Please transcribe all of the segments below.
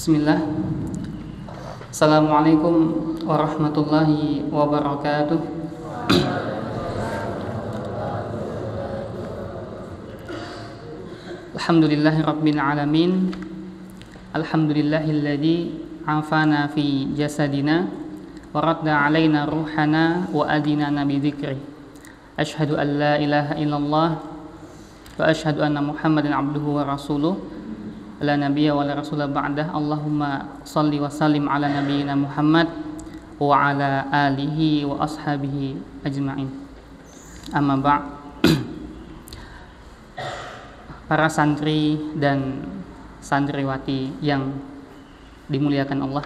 Bismillah. Assalamualaikum warahmatullahi wabarakatuh. Alhamdulillahi rabbil alamin. Alhamdulillahilladzi afana fi jasadina wa radda alaina ruhana wa adinana bi dzikri. Asyhadu an la ilaha illallah wa asyhadu anna Muhammadan abduhu wa rasuluh. La nabiyya wa la rasula ba'dah. Allahumma salli wa sallim ala nabiyyina Muhammad wa ala alihi wa ashabihi ajma'in. Amma ba'. Para santri dan santriwati yang dimuliakan Allah.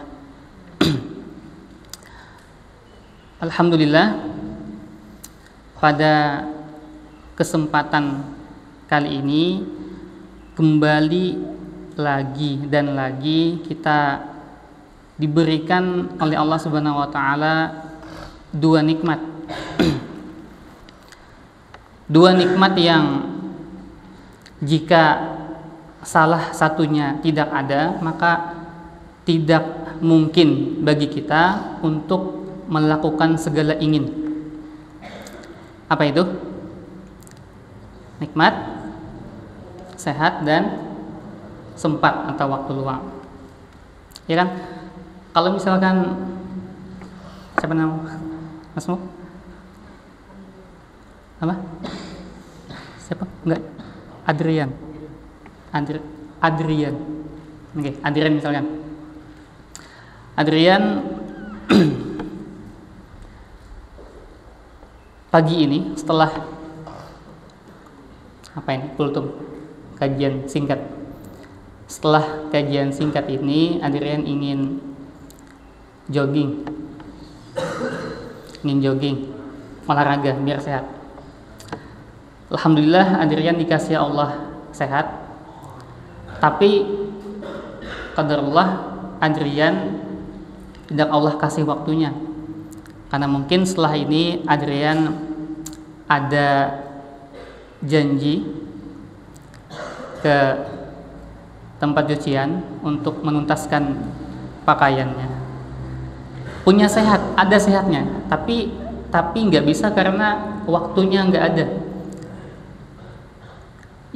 Alhamdulillah, pada kesempatan kali ini kembali lagi dan lagi kita diberikan oleh Allah Subhanahu wa taala dua nikmat. Dua nikmat yang jika salah satunya tidak ada, maka tidak mungkin bagi kita untuk melakukan segala ingin. Apa itu? Nikmat sehat dan sempat atau waktu luang, ya kan? Kalau misalkan siapa nama Masmu? Apa? Siapa? Enggak, Adrian. Adrian. Oke, Adrian misalkan. Adrian pagi ini setelah apa ini? Kultum, kajian singkat. Setelah kajian singkat ini, Adrian ingin jogging, olahraga biar sehat. Alhamdulillah, Adrian dikasih Allah sehat. Tapi qadarullah, Adrian tidak Allah kasih waktunya. Karena mungkin setelah ini Adrian ada janji ke tempat cucian untuk menuntaskan pakaiannya. Punya sehat, ada sehatnya, tapi nggak bisa karena waktunya nggak ada.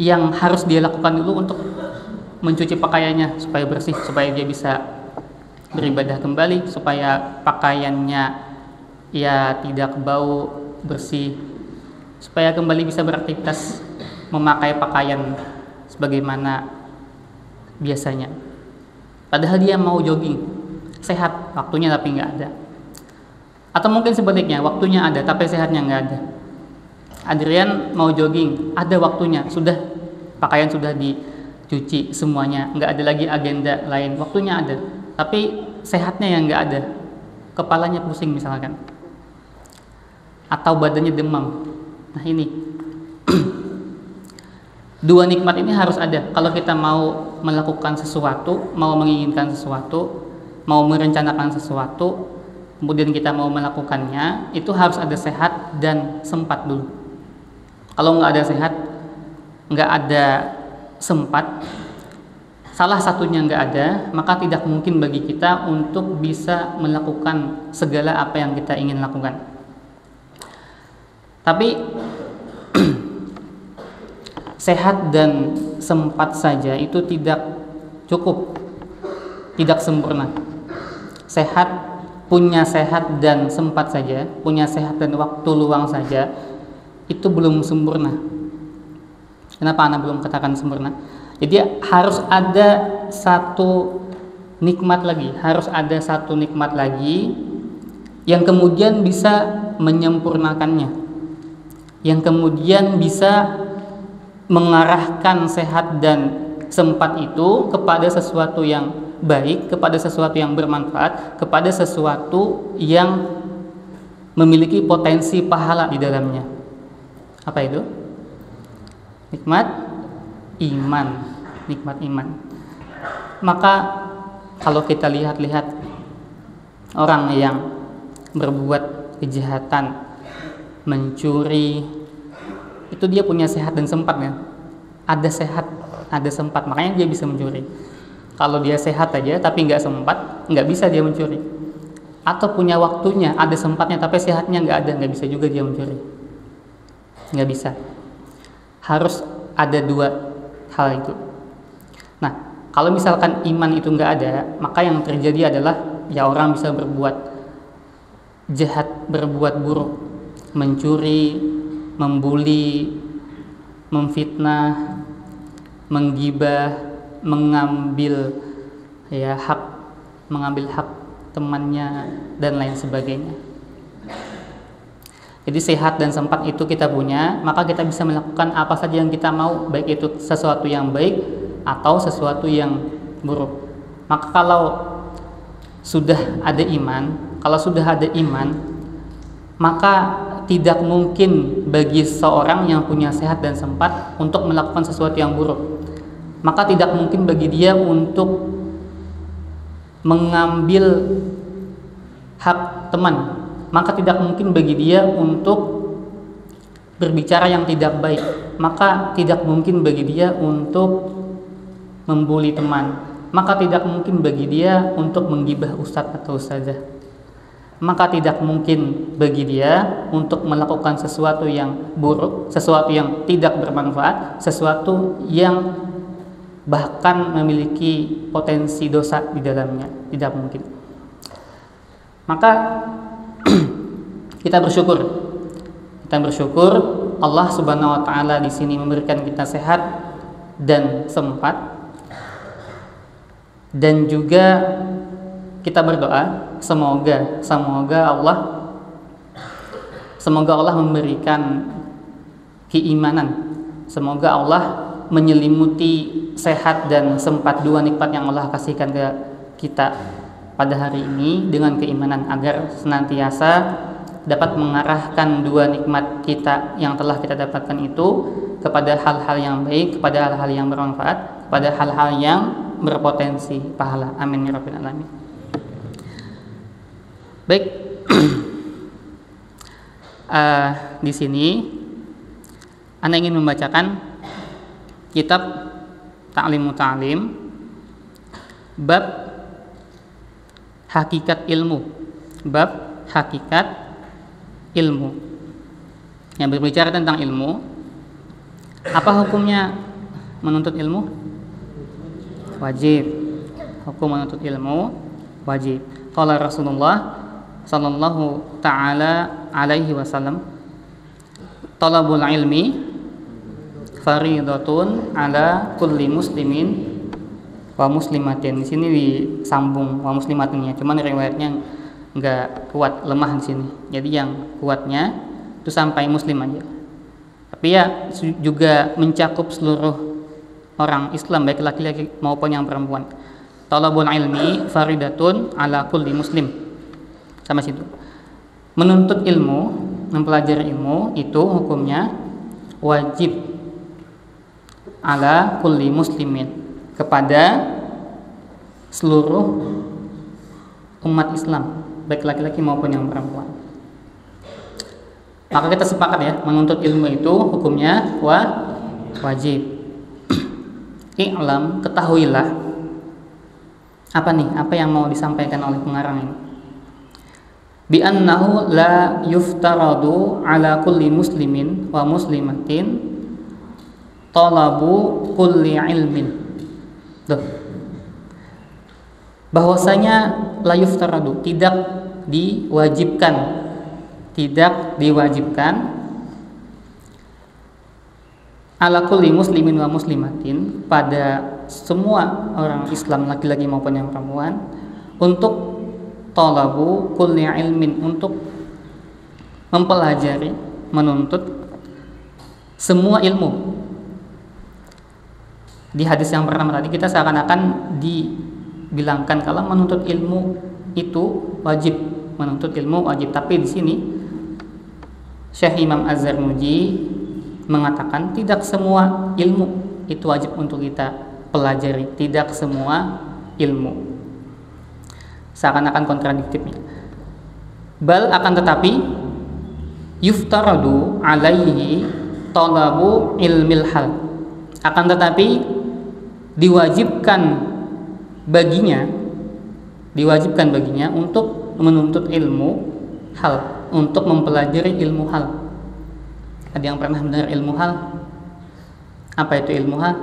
Yang harus dia lakukan dulu untuk mencuci pakaiannya supaya bersih, supaya dia bisa beribadah kembali, supaya pakaiannya ya tidak bau, bersih, supaya kembali bisa beraktivitas memakai pakaian sebagaimana biasanya. Padahal dia mau jogging, sehat, waktunya tapi nggak ada. Atau mungkin sebaliknya, waktunya ada tapi sehatnya nggak ada. Adrian mau jogging, ada waktunya, sudah pakaian sudah dicuci semuanya, nggak ada lagi agenda lain, waktunya ada, tapi sehatnya yang nggak ada. Kepalanya pusing misalkan, atau badannya demam. Nah ini dua nikmat ini harus ada kalau kita mau melakukan sesuatu, mau menginginkan sesuatu, mau merencanakan sesuatu, kemudian kita mau melakukannya, itu harus ada sehat dan sempat dulu. Kalau nggak ada sehat, nggak ada sempat, salah satunya nggak ada, maka tidak mungkin bagi kita untuk bisa melakukan segala apa yang kita ingin lakukan. Tapi sehat dan sempat saja itu tidak cukup, tidak sempurna. Punya sehat dan sempat saja, punya sehat dan waktu luang saja, itu belum sempurna. Kenapa Ana belum katakan sempurna? Jadi harus ada satu nikmat lagi, harus ada satu nikmat lagi yang kemudian bisa menyempurnakannya, yang kemudian bisa mengarahkan sehat dan sempat itu kepada sesuatu yang baik, kepada sesuatu yang bermanfaat, kepada sesuatu yang memiliki potensi pahala di dalamnya. Apa itu? Nikmat iman, nikmat iman. Maka kalau kita lihat-lihat orang yang berbuat kejahatan, mencuri, itu dia punya sehat dan sempat ya. Ada sehat, ada sempat, makanya dia bisa mencuri. Kalau dia sehat aja tapi nggak sempat, nggak bisa dia mencuri. Atau punya waktunya, ada sempatnya tapi sehatnya nggak ada, nggak bisa juga dia mencuri. Nggak bisa. Harus ada dua hal itu. Nah, kalau misalkan iman itu nggak ada, maka yang terjadi adalah ya orang bisa berbuat jahat, berbuat buruk, mencuri, membuli, memfitnah, menggibah, mengambil hak temannya dan lain sebagainya. Jadi sehat dan sempat itu kita punya, maka kita bisa melakukan apa saja yang kita mau, baik itu sesuatu yang baik atau sesuatu yang buruk. Maka kalau sudah ada iman, maka tidak mungkin bagi seorang yang punya sehat dan sempat untuk melakukan sesuatu yang buruk. Maka tidak mungkin bagi dia untuk mengambil hak teman. Maka tidak mungkin bagi dia untuk berbicara yang tidak baik. Maka tidak mungkin bagi dia untuk membuli teman. Maka tidak mungkin bagi dia untuk menggibah ustadz atau ustazah. Maka tidak mungkin bagi dia untuk melakukan sesuatu yang buruk, sesuatu yang tidak bermanfaat, sesuatu yang bahkan memiliki potensi dosa di dalamnya. Tidak mungkin. Maka kita bersyukur Allah Subhanahu wa taala di sini memberikan kita sehat dan sempat, dan juga kita berdoa semoga Allah memberikan keimanan, semoga Allah menyelimuti sehat dan sempat, dua nikmat yang Allah kasihkan ke kita pada hari ini dengan keimanan, agar senantiasa dapat mengarahkan dua nikmat kita yang telah kita dapatkan itu kepada hal-hal yang baik, kepada hal-hal yang bermanfaat, kepada hal-hal yang berpotensi pahala. Amin ya rabbal alamin. Baik, di sini Anda ingin membacakan kitab Ta'limu Ta'lim bab hakikat ilmu, yang berbicara tentang ilmu. Apa hukumnya menuntut ilmu? Wajib. Hukum menuntut ilmu wajib. Qala Rasulullah sallallahu ta'ala alaihi wasallam, talabul ilmi faridatun ala kulli muslimin wa muslimatin. Di sini disambung wa muslimatinnya, cuman riwayatnya enggak kuat, lemah di sini. Jadi yang kuatnya itu sampai muslim aja. Tapi ya juga mencakup seluruh orang Islam, baik laki-laki maupun yang perempuan. Talabul ilmi faridatun ala kulli muslim. Sama situ. Menuntut ilmu, mempelajari ilmu itu hukumnya wajib ala kulli muslimin, kepada seluruh umat Islam, baik laki-laki maupun yang perempuan. Maka kita sepakat ya, menuntut ilmu itu hukumnya wajib. I'lam, ketahuilah. Apa yang mau disampaikan oleh pengarang ini? Bi annahu la yuftaradu ala kulli muslimin wa muslimatin talabu kulli ilmin. Bahwasanya la yuftaradu, tidak diwajibkan ala kulli muslimin wa muslimatin, pada semua orang Islam laki-laki maupun yang perempuan, untuk talabu kulli ilmin, untuk mempelajari, menuntut semua ilmu. Di hadis yang pertama tadi kita seakan-akan dibilangkan kalau menuntut ilmu itu wajib, menuntut ilmu wajib. Tapi di sini Syekh Imam Az-Zarnuji mengatakan tidak semua ilmu itu wajib untuk kita pelajari, tidak semua ilmu. Seakan-akan kontradiktifnya. Bal, akan tetapi yuftaradu alaihi talabu ilmil hal. Akan tetapi diwajibkan baginya, diwajibkan baginya untuk menuntut ilmu hal, untuk mempelajari ilmu hal. Ada yang pernah mendengar ilmu hal? Apa itu ilmu hal?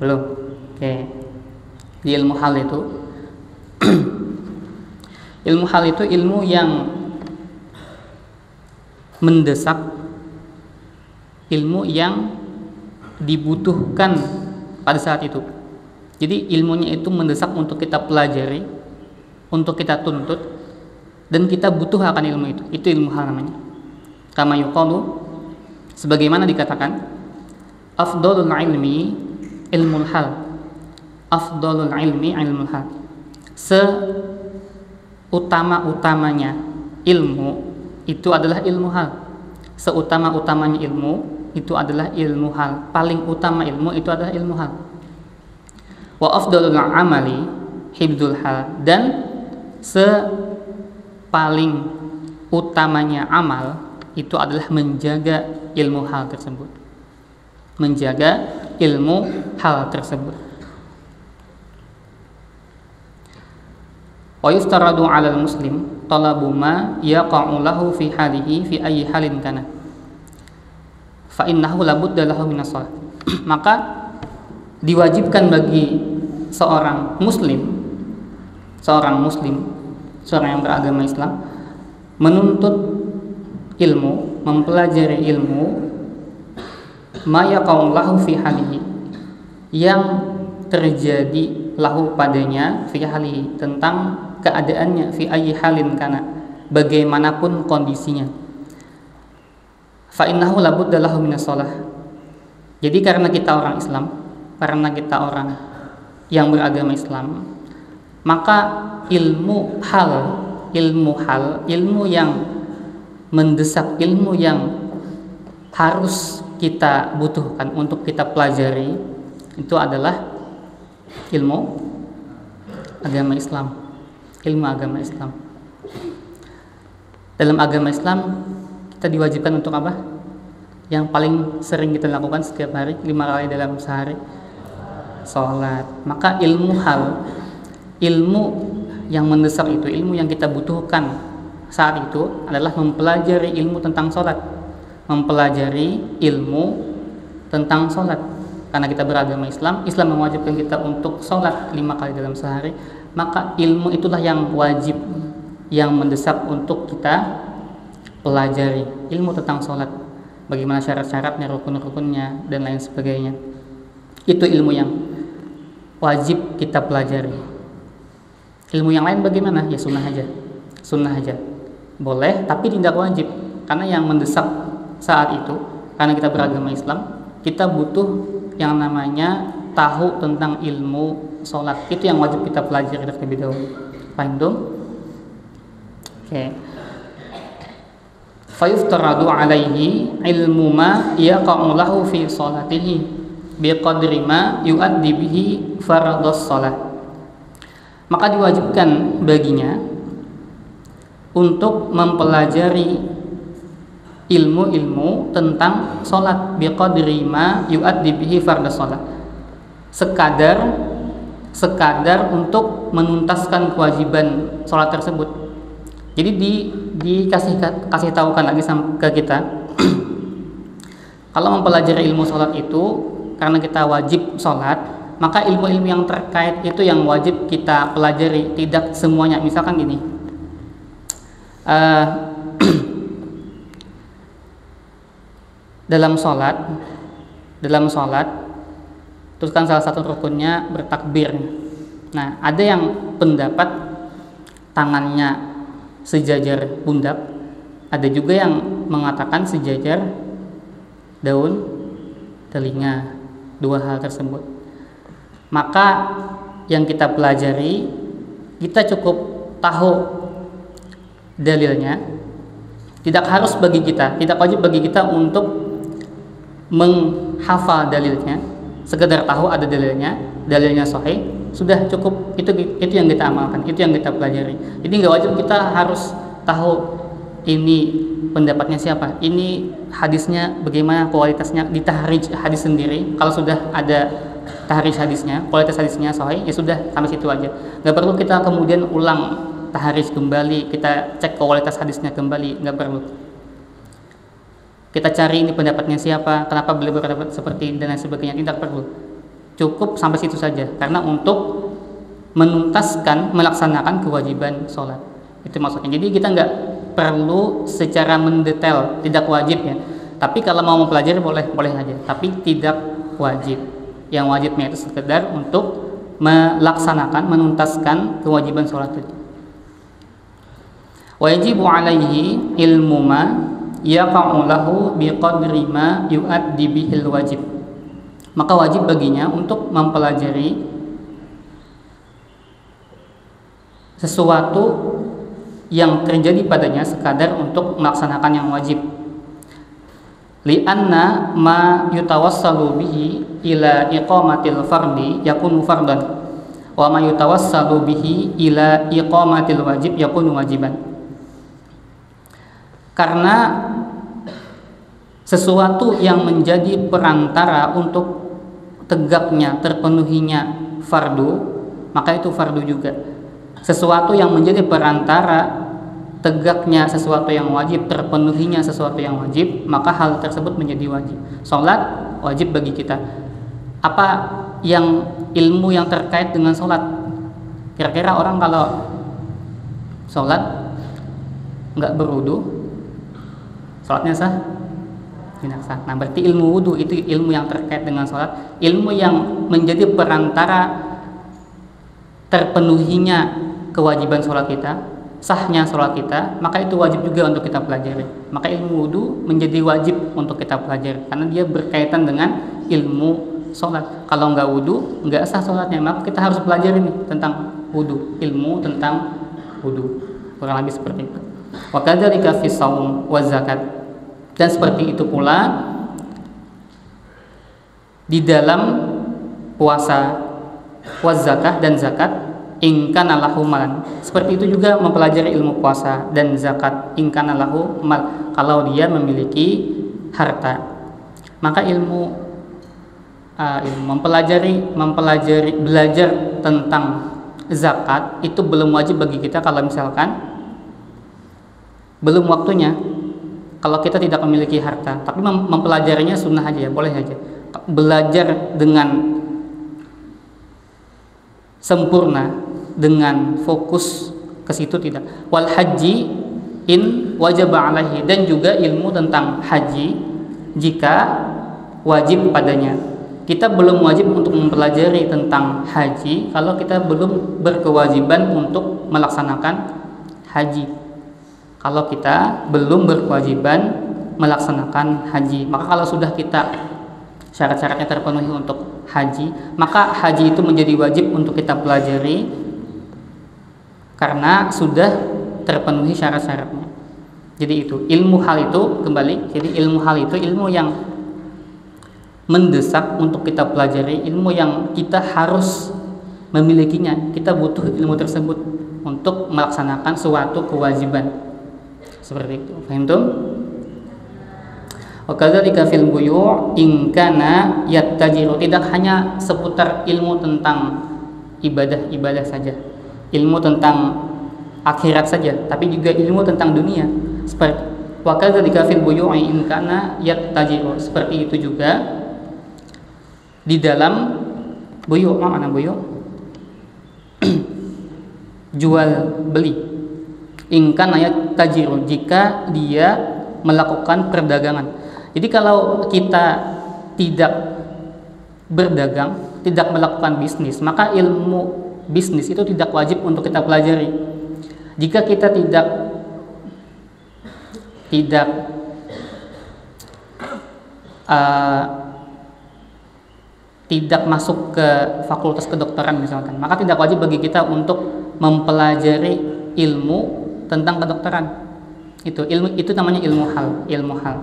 Belum? Oke. Di ilmu hal itu ilmu hal itu ilmu yang mendesak, ilmu yang dibutuhkan pada saat itu. Jadi ilmunya itu mendesak untuk kita pelajari, untuk kita tuntut, dan kita butuh akan ilmu itu. Itu ilmu hal namanya. Kama yuqalu, sebagaimana dikatakan, afdalul ilmi ilmul hal. Afdalul ilmi ilmul hal. Seutama-utamanya ilmu itu adalah ilmu hal. Seutama-utamanya ilmu itu adalah ilmu hal. Paling utama ilmu itu adalah ilmu hal. Wa afdalul amali hibdul hal. Dan sepaling utamanya amal itu adalah menjaga ilmu hal tersebut. Menjaga ilmu hal tersebut. Wa yuftaradu 'alal muslim talabu ma yaqa'u lahu fi halihi fi ayyi halin kana. Fa innahu la budda lahu minas shalah. Maka diwajibkan bagi seorang muslim, seorang yang beragama Islam, menuntut ilmu, mempelajari ilmu ma yaqa'u lahu fi halihi, yang terjadi lahu padanya fi halihi, tentang keadaannya, fi ayyi halin kana, bagaimanapun kondisinya. Fa innahu la budda lahu minas shalah. Jadi karena kita orang Islam, karena kita orang yang beragama Islam, maka ilmu hal, ilmu yang mendesak, ilmu yang harus kita butuhkan untuk kita pelajari itu adalah ilmu agama Islam. Ilmu agama Islam. Dalam agama Islam kita diwajibkan untuk apa? Yang paling sering kita lakukan setiap hari, 5 kali dalam sehari, sholat. Maka ilmu hal, ilmu yang mendesak itu, ilmu yang kita butuhkan saat itu adalah mempelajari ilmu tentang sholat, mempelajari ilmu tentang sholat. Karena kita beragama Islam, Islam mewajibkan kita untuk sholat 5 kali dalam sehari, maka ilmu itulah yang wajib, yang mendesak untuk kita pelajari, ilmu tentang sholat, bagaimana syarat-syaratnya, rukun-rukunnya, dan lain sebagainya. Itu ilmu yang wajib kita pelajari. Ilmu yang lain bagaimana? Ya sunnah aja, boleh, tapi tidak wajib. Karena yang mendesak saat itu, karena kita beragama Islam, kita butuh yang namanya tahu tentang ilmu sholat. Itu yang wajib kita pelajari terlebih dahulu. Paham dong? Oke. Fayuftaradu alaihi ilmu ma yaqa'u lahu fi sholatihi biqadri ma yuaddi bihi fardhus shalah. Maka diwajibkan baginya untuk mempelajari ilmu-ilmu tentang sholat biqadri ma yuaddi bihi fardhus shalah, sekadar untuk menuntaskan kewajiban sholat tersebut. Jadi dikasih tahukan lagi ke kita kalau mempelajari ilmu sholat itu, karena kita wajib sholat, maka ilmu-ilmu yang terkait itu yang wajib kita pelajari. Tidak semuanya. Misalkan gini, dalam sholat terus kan salah satu rukunnya bertakbir. Nah, ada yang pendapat tangannya sejajar pundak, ada juga yang mengatakan sejajar daun telinga. Dua hal tersebut, maka yang kita pelajari, kita cukup tahu dalilnya. Tidak harus bagi kita, tidak wajib bagi kita untuk menghafal dalilnya, sekedar tahu ada dalilnya sahih, sudah cukup. Itu yang kita amalkan, itu yang kita pelajari. Jadi nggak wajib kita harus tahu ini pendapatnya siapa, ini hadisnya bagaimana kualitasnya, ditahrij hadis sendiri. Kalau sudah ada tahriz hadisnya, kualitas hadisnya sahih, ya sudah sampai situ aja. Nggak perlu kita kemudian ulang tahriz kembali, kita cek kualitas hadisnya kembali, nggak perlu. Kita cari ini pendapatnya siapa, kenapa beliau berpendapat seperti ini dan lain sebagainya, tidak perlu. Cukup sampai situ saja, karena untuk menuntaskan, melaksanakan kewajiban sholat. Itu maksudnya. Jadi kita nggak perlu secara mendetail, tidak wajib ya. Tapi kalau mau mempelajari boleh aja, tapi tidak wajib. Yang wajibnya itu sekedar untuk melaksanakan, menuntaskan kewajiban sholat itu. Wajibu alaihi ilmu ma yaqa'u lahu biqadri ma yu'addi bihil wajib. Maka wajib baginya untuk mempelajari sesuatu yang terjadi padanya sekadar untuk melaksanakan yang wajib. Li'anna ma yutawassalu bihi ila iqamatil fardi yakunu fardan wa ma yutawassalu bihi ila iqamatil wajib yakunu wajiban. Karena sesuatu yang menjadi perantara untuk tegaknya, terpenuhinya fardu, maka itu fardu juga. Sesuatu yang menjadi perantara tegaknya sesuatu yang wajib, terpenuhinya sesuatu yang wajib, maka hal tersebut menjadi wajib. Sholat wajib bagi kita. Apa yang ilmu yang terkait dengan sholat? Kira-kira orang kalau sholat nggak berwudu, sholatnya sah? Tidak sah. Nah, berarti ilmu wudu itu ilmu yang terkait dengan sholat, ilmu yang menjadi perantara terpenuhinya kewajiban sholat kita, sahnya sholat kita, maka itu wajib juga untuk kita pelajari. Maka ilmu wudu menjadi wajib untuk kita pelajari karena dia berkaitan dengan ilmu sholat. Kalau nggak wudu, nggak sah sholatnya. Maka kita harus pelajari nih tentang wudu, ilmu tentang wudu. Kurang lebih seperti itu. Wa kadzalika fi shaum wa zakat. Dan seperti itu pula di dalam puasa, wa zakah dan zakat, in kana lahu malan. Seperti itu juga mempelajari ilmu puasa dan zakat, in kana lahu mal, kalau dia memiliki harta. Maka belajar tentang zakat itu belum wajib bagi kita kalau misalkan belum waktunya. Kalau kita tidak memiliki harta, tapi mempelajarinya sunnah aja, boleh aja. Belajar dengan sempurna, dengan fokus ke situ tidak. Wal haji in wajaba alaihi, dan juga ilmu tentang haji jika wajib padanya. Kita belum wajib untuk mempelajari tentang haji kalau kita belum berkewajiban untuk melaksanakan haji. Kalau kita belum berkewajiban melaksanakan haji, maka kalau sudah kita syarat-syaratnya terpenuhi untuk haji, maka haji itu menjadi wajib untuk kita pelajari karena sudah terpenuhi syarat-syaratnya. Jadi itu ilmu hal itu kembali. Jadi ilmu hal itu ilmu yang mendesak untuk kita pelajari, ilmu yang kita harus memilikinya. Kita butuh ilmu tersebut untuk melaksanakan suatu kewajiban. Seperti itu. Paham tuh? Wa kadzalika fil buyu' in kana yattajiru, tidak hanya seputar ilmu tentang ibadah-ibadah saja, ilmu tentang akhirat saja, tapi juga ilmu tentang dunia. Seperti wa kadzalika fil buyu' in kana yattajiru, seperti itu juga di dalam buyu'. Mana buyu'? Jual beli. Ingkan ayat tajiru, jika dia melakukan perdagangan. Jadi kalau kita tidak berdagang, tidak melakukan bisnis, maka ilmu bisnis itu tidak wajib untuk kita pelajari. Jika kita tidak masuk ke fakultas kedokteran misalkan, maka tidak wajib bagi kita untuk mempelajari ilmu tentang kedokteran. Itu namanya ilmu hal.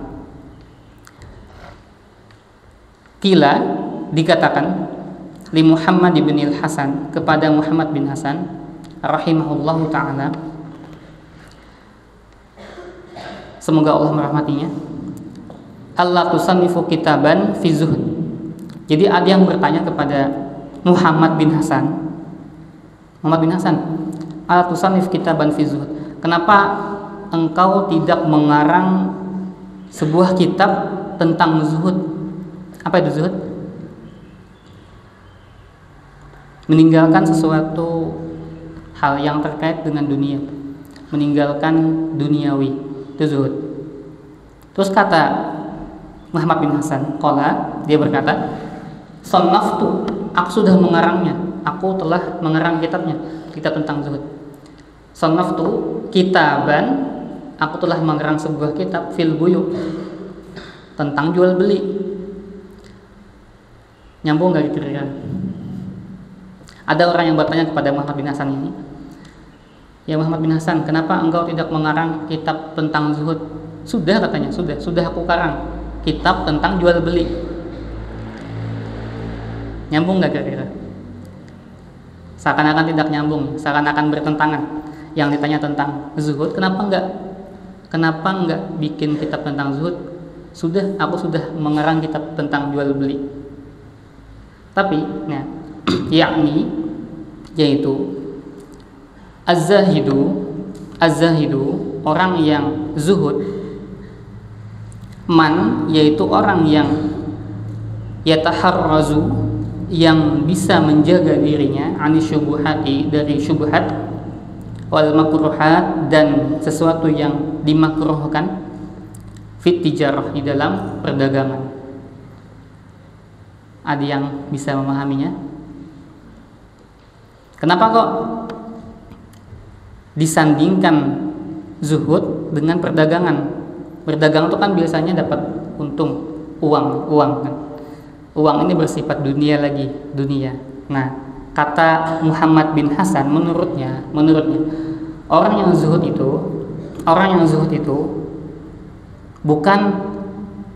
Kila dikatakan li Muhammad bin Hasan, kepada Muhammad bin Hasan rahimahullahu taala, semoga Allah merahmatinya, Allah tusannifu kitaban fi zuhd, Jadi ada yang bertanya kepada Muhammad bin Hasan, "Tusannif kitaban fi zuhud." Kenapa engkau tidak mengarang sebuah kitab tentang zuhud? Apa itu zuhud? Meninggalkan sesuatu hal yang terkait dengan dunia, meninggalkan duniawi, itu zuhud. Terus kata Muhammad bin Hasan, dia berkata, "Sannaftu, aku sudah mengarangnya, aku telah mengarang kitab tentang zuhud. Sannaftu kitaban, aku telah mengarang sebuah kitab fil buyu, tentang jual beli." Nyambung gak kira-kira? Ada orang yang bertanya kepada Muhammad bin Hasan ini, "Ya Muhammad bin Hasan, kenapa engkau tidak mengarang kitab tentang zuhud?" Sudah, katanya, sudah aku karang kitab tentang jual beli. Nyambung gak kira-kira? Seakan-akan tidak nyambung, seakan-akan bertentangan. Yang ditanya tentang zuhud, kenapa enggak bikin kitab tentang zuhud? Aku sudah mengarang kitab tentang jual beli. Tapi yaitu az-zahidu, orang yang zuhud, man, yaitu orang yang yataharrazu, yang bisa menjaga dirinya anisyubuhati, dari syubhat, wal makruhat, dan sesuatu yang dimakruhkan, fit tijarah, di dalam perdagangan. Ada yang bisa memahaminya? Kenapa kok disandingkan zuhud dengan perdagangan? Berdagang itu kan biasanya dapat untung, uang kan. Uang ini bersifat dunia. Nah, kata Muhammad bin Hasan, menurutnya orang yang zuhud itu bukan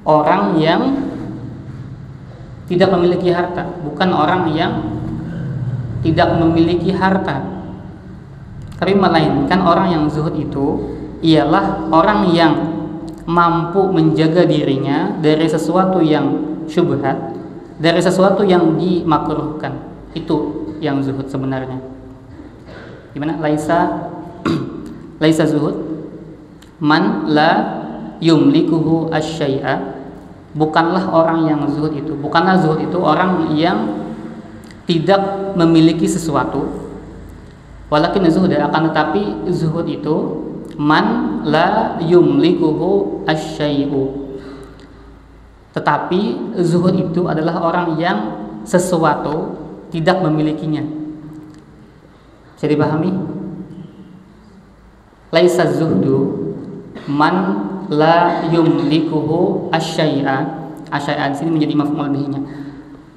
orang yang tidak memiliki harta, tapi melainkan orang yang zuhud itu ialah orang yang mampu menjaga dirinya dari sesuatu yang syubhat, dari sesuatu yang dimakruhkan. Itu yang zuhud sebenarnya. Gimana? Laisa zuhud man la yumlikuhu asy-syai'a. Bukanlah zuhud itu orang yang tidak memiliki sesuatu. Walakin zuhud, akan tetapi zuhud itu man la yumlikuhu asy-syai'u. Tetapi zuhud itu adalah orang yang sesuatu tidak memilikinya. Bisa dipahami? Laisa zuhdu man la yumlikuhu asy-syai'a. Asy-syai'a di sini menjadi maf'ul bihnya.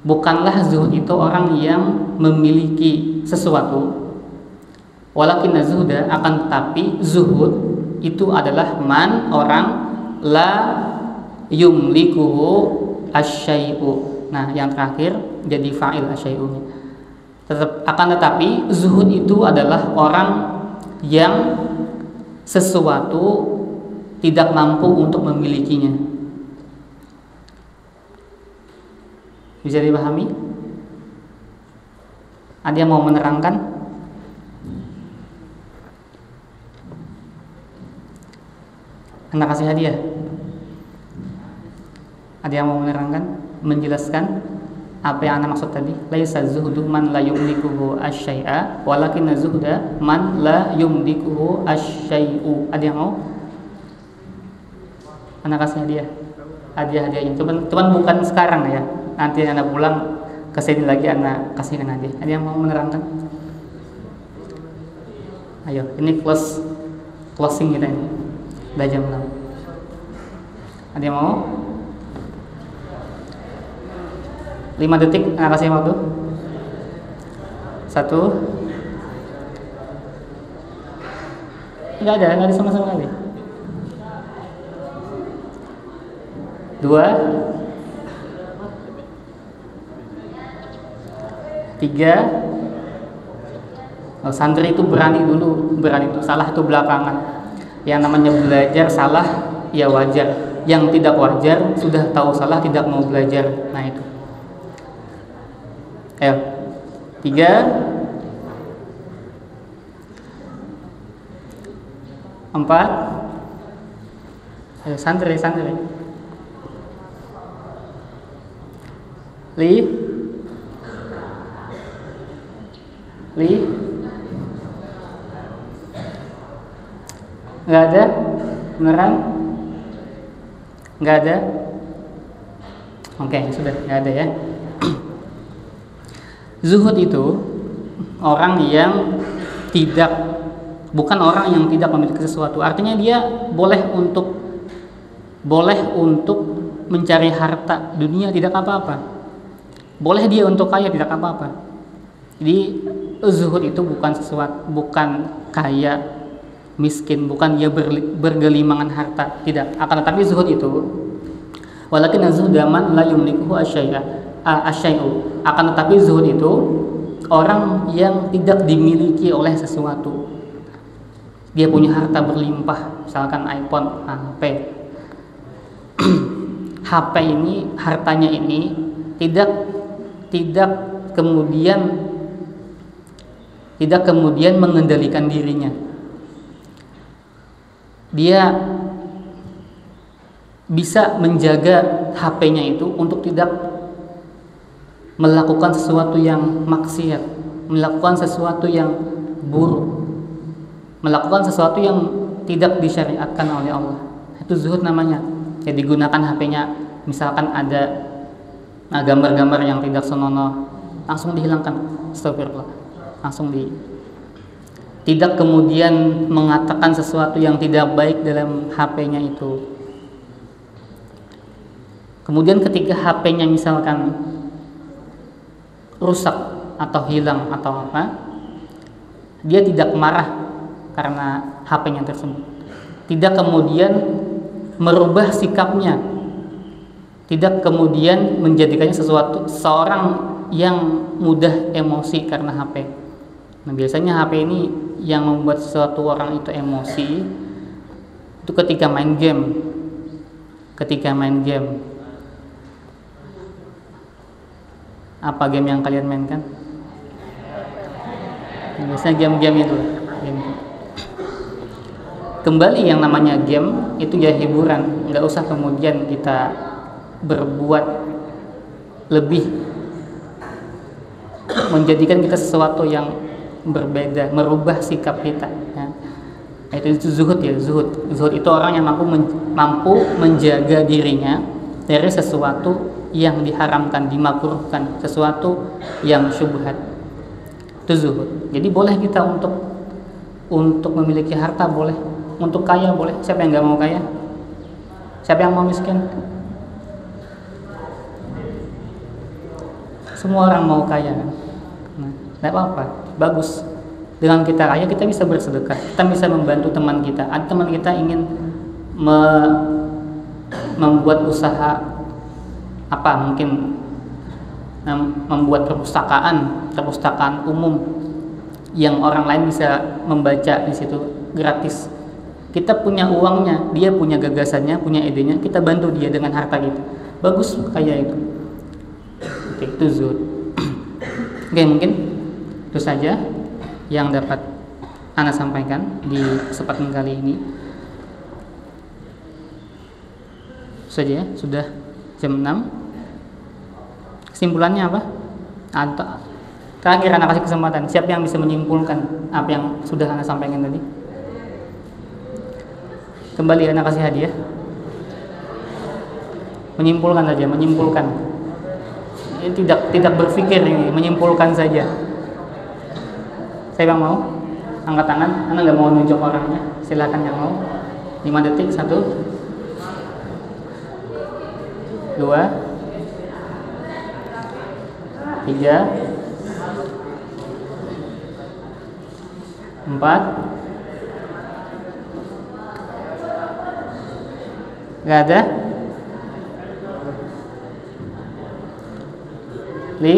Bukanlah zuhud itu orang yang memiliki sesuatu. Walakin zuhda, akan tetapi zuhud itu adalah man, orang, la yumlikuhu asy-syai'u. Nah, yang terakhir jadi fa'il asy-syai'unya. Akan tetapi zuhud itu adalah orang yang sesuatu tidak mampu untuk memilikinya. Bisa dipahami? Ada yang mau menerangkan? Anak kasih hadiah. Ada yang mau menerangkan, menjelaskan apa yang anak maksud tadi? Laisa zuhdu man la yumlikuhu asy-syai'a, walakin zuhda man la yumlikuhu asy-syai'u. Ada yang mau? Anak kasih hadiah. Hadiahnya cuman bukan sekarang ya. Nanti anak pulang ke sini lagi anak kasihkan hadiah. Ada yang mau menerangkan? Ayo, ini closing kita ini. Udah jam 6. Ada yang mau? 5 detik anak kasih waktu. 1. Enggak ada sama-sama kali. 2. 3. Santri itu berani dulu, salah itu belakangan. Yang namanya belajar salah ya wajar. Yang tidak wajar sudah tahu salah tidak mau belajar. Nah itu. Ayo. 3, 4. Ayo santai. 5. Nggak ada? Beneran? Nggak ada? Oke, sudah nggak ada ya. Zuhud itu bukan orang yang tidak memiliki sesuatu. Artinya dia boleh untuk mencari harta dunia, tidak apa-apa. Boleh dia untuk kaya, tidak apa-apa. Jadi zuhud itu bukan kaya miskin, bukan dia bergelimangan harta, tidak. Akan tetapi zuhud itu walakin zuhda man la yumlikuhu asyai'u. Akan tetapi zuhud itu orang yang tidak dimiliki oleh sesuatu. Dia punya harta berlimpah, misalkan iPhone, HP. HP ini, hartanya ini tidak kemudian mengendalikan dirinya. Dia bisa menjaga HP-nya itu untuk tidak melakukan sesuatu yang maksiat, melakukan sesuatu yang buruk, melakukan sesuatu yang tidak disyariatkan oleh Allah. Itu zuhud namanya. Ya, digunakan HP-nya, misalkan ada gambar-gambar yang tidak senonoh, langsung dihilangkan. Astagfirullah. Tidak kemudian mengatakan sesuatu yang tidak baik dalam HP-nya itu. Kemudian ketika HP-nya misalkan rusak atau hilang atau apa, dia tidak marah karena HP-nya tersebut. Tidak kemudian merubah sikapnya, tidak kemudian menjadikannya seorang yang mudah emosi karena HP. Nah, biasanya HP ini yang membuat sesuatu orang itu emosi itu ketika main game. Apa game yang kalian mainkan? Biasanya game-game itu. Kembali yang namanya game itu ya hiburan, nggak usah kemudian kita berbuat lebih, menjadikan kita sesuatu yang berbeda, merubah sikap kita. Ya. Itu zuhud ya, zuhud itu orang yang mampu menjaga dirinya dari sesuatu yang diharamkan, dimakruhkan, sesuatu yang syubhat. Itu zuhud. Jadi boleh kita untuk memiliki harta, boleh, untuk kaya boleh. Siapa yang nggak mau kaya? Siapa yang mau miskin? Semua orang mau kaya. Nah, tidak apa-apa, bagus. Dengan kita kaya, kita bisa bersedekah, kita bisa membantu teman kita. Ada teman kita ingin membuat usaha apa, mungkin membuat perpustakaan umum yang orang lain bisa membaca di situ gratis. Kita punya uangnya, dia punya gagasannya, punya idenya, kita bantu dia dengan harta kita. Bagus kaya itu. Oke, itu zuhud. Oke, mungkin itu saja yang dapat Ana sampaikan di kesempatan kali ini. Saja ya, sudah jam 6. Kesimpulannya apa? Terakhir Ana kasih kesempatan. Siapa yang bisa menyimpulkan apa yang sudah Ana sampaikan tadi? Kembali Ana kasih hadiah. Menyimpulkan saja, menyimpulkan. Ini tidak berpikir, ini menyimpulkan saja. Saya yang mau angkat tangan. Ana nggak mau nunjuk orangnya. Silakan yang mau. 5 detik. 1, 2, 3, 4. Nggak ada? 5.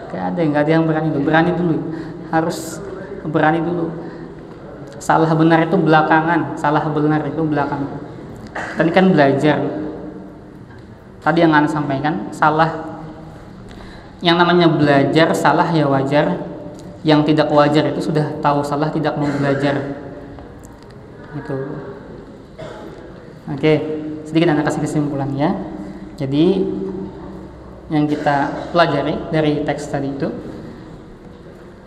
Nggak ada yang berani dulu. Harus berani dulu. Salah benar itu belakangan. Tadi kan belajar. tadi yang Anda sampaikan salah. Yang namanya belajar salah ya wajar. Yang tidak wajar itu sudah tahu salah tidak mau belajar. Itu. Oke, sedikit Anda kasih kesimpulan ya. Jadi yang kita pelajari dari teks tadi itu,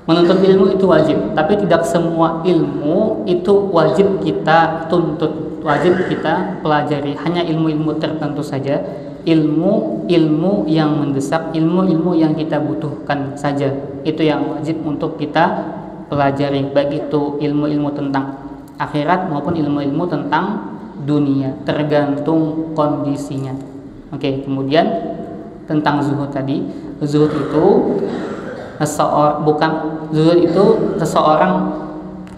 menuntut ilmu itu wajib, tapi tidak semua ilmu itu wajib kita tuntut, wajib kita pelajari. Hanya ilmu-ilmu tertentu saja, ilmu-ilmu yang mendesak, ilmu-ilmu yang kita butuhkan saja, itu yang wajib untuk kita pelajari, baik itu ilmu-ilmu tentang akhirat maupun ilmu-ilmu tentang dunia, tergantung kondisinya. Oke, kemudian tentang zuhud tadi, zuhud itu seseorang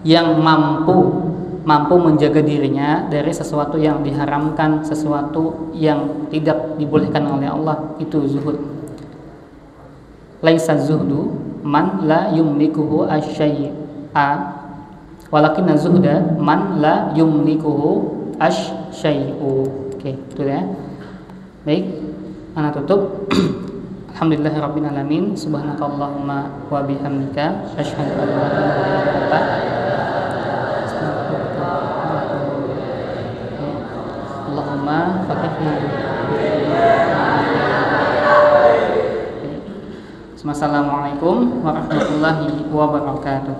yang mampu menjaga dirinya dari sesuatu yang diharamkan, sesuatu yang tidak dibolehkan oleh Allah, itu zuhud. Laisa zuhdu man la yumlikuhu asy-syai'a walakin zuhda man la yumlikuhu asy-syai'u. Oke, itu ya. Baik, ana tutup. Alhamdulillahirabbil alamin. Subhanakallahumma wa bihamdika asyhadu an la ilaha illa anta astaghfiruka wa atubu ilaik. Allahumma faqihna. Assalamualaikum warahmatullahi wabarakatuh.